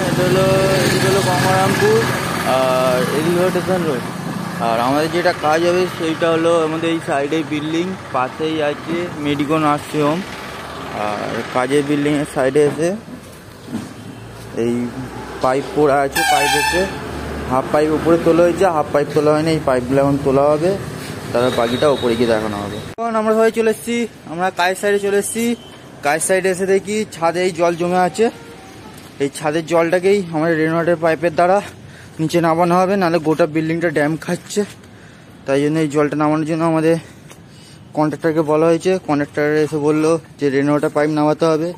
এটা হলো এদিকে হলো গঙ্গারামপুর আর এদিকে হলো স্টেশন রোড। আর আমাদের যেটা কাজ হবে সেইটা হলো আমাদের এই সাইডে বিল্ডিং পাশেই আছে মেডিকো নার্সিং হোম। আর কাজের বিল্ডিংয়ের সাইডে এসে এই পাইপ পড়া আছে, পাইপ এসে হাফ পাইপ উপরে তোলা হয়েছে, হাফ পাইপ তোলা হয়নি, এই পাইপগুলো এখন তোলা হবে, তারপর বাকিটা উপরে গিয়ে দেখানো হবে। এখন আমরা সবাই চলে এসেছি, আমরা কাজ সাইডে চলে এসেছি। কাজ সাইডে এসে দেখি ছাদে এই জল জমে আছে, এই ছাদের জলটাকেই আমাদের রেনোভেটর পাইপের দ্বারা নিচে নামানো হবে, নাহলে গোটা বিল্ডিংটা ড্যাম খাচ্ছে। তাই জন্য এই জলটা নামানোর জন্য আমাদের কন্ট্রাক্টরকে বলা হয়েছে। কন্ট্রাক্টর এসে বললো যে রেনোভেটর পাইপ নামাতে হবে।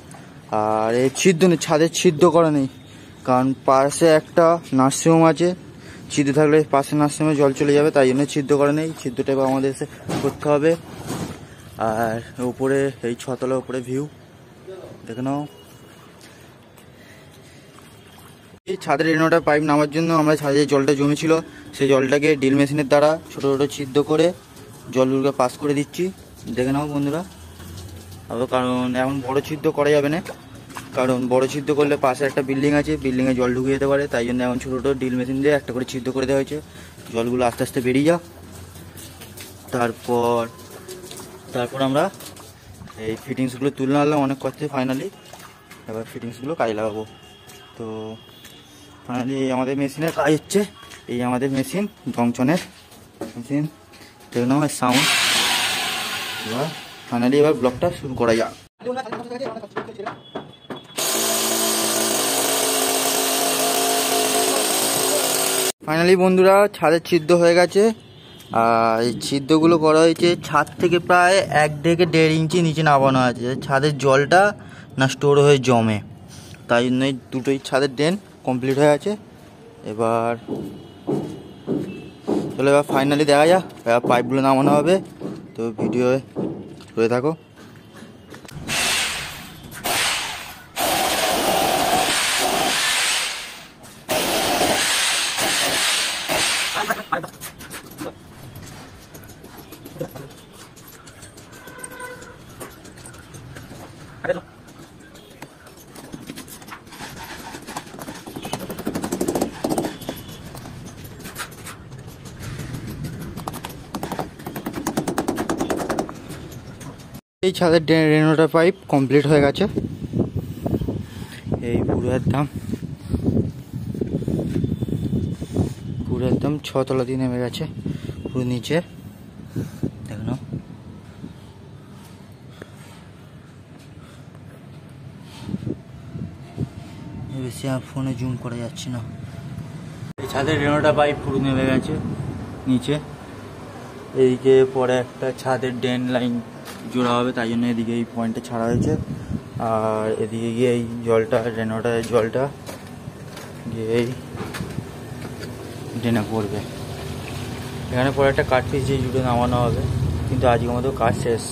আর এই ছিদ্র নেই, ছাদের ছিদ্র করা নেই, কারণ পাশে একটা নার্সিংহোম আছে, ছিদ্র থাকলে পাশে নার্সিংহোমে জল চলে যাবে, তাই জন্য ছিদ্র করা নেই। ছিদ্রটা এবার আমাদের এসে করতে হবে। আর উপরে এই ছতলার উপরে ভিউ দেখে নাও। এই ছাদের রেনোভেটর পাইপ নামার জন্য আমরা ছাদে যে জলটা জমেছিল সেই জলটাকে ড্রিল মেশিনের দ্বারা ছোটো ছোটো ছিদ্র করে জলগুলোকে পাস করে দিচ্ছি। দেখে নাও বন্ধুরা। আবার কারণ এমন বড় ছিদ্র করা যাবে না, কারণ বড় ছিদ্র করলে পাশে একটা বিল্ডিং আছে, বিল্ডিংয়ে জল ঢুকে যেতে পারে, তাই জন্য এখন ছোটো ছোটো ড্রিল মেশিন দিয়ে একটা করে ছিদ্র করে দেওয়া হয়েছে। জলগুলো আস্তে আস্তে বেরিয়ে যাক। তারপর আমরা এই ফিটিংসগুলো তুলে আনলাম অনেক কষ্টে ফাইনালি। এবার ফিটিংসগুলো কাজে লাগাবো। তো ফাইনালি আমাদের মেশিনের কাজ হচ্ছে, এই আমাদের মেশিন জংশনের মেশিন দেখে নাও সাউন্ড। এবার ফাইনালি এবার ব্লগটা শুরু করা যাক। ফাইনালি বন্ধুরা ছাদের ছিদ্র হয়ে গেছে। আর এই ছিদ্রগুলো করা হয়েছে ছাদ থেকে প্রায় 1 থেকে 1.5 ইঞ্চি নিচে নামানো আছে, ছাদের জলটা না স্টোর হয়ে জমে, তাই জন্যই দুটোই ছাদের ড্রেন কমপ্লিট হয়ে আছে। এবার চলো এবার ফাইনালি দেখা যাক, এবার পাইপগুলো নামানো হবে। তো ভিডিও রয়ে থাকো। এই ছাদের রেনোভেটর পাইপ কমপ্লিট হয়ে গেছে। এই পুরো একদম 6 তলা দিয়ে নেমে গেছে পুরো নিচে, দেখো বেশি আর ফোনে জুম করা যাচ্ছে না। এই ছাদের রেনোভেটর পাইপ পুরো নেমে গেছে নিচে। এইদিকে পরে একটা ছাদের ড্রেন লাইন জোড়া হবে, তাই জন্য এদিকে এই পয়েন্টটা ছাড়া হয়েছে। আর এদিকে গিয়ে এই জলটা রেনোভেটরের জলটা গিয়ে এই ড্রেনে পড়বে। এখানে পরে একটা কাঠ পিস দিয়ে জুড়ে নামানো হবে, কিন্তু আজকের মতো কাজ শেষ।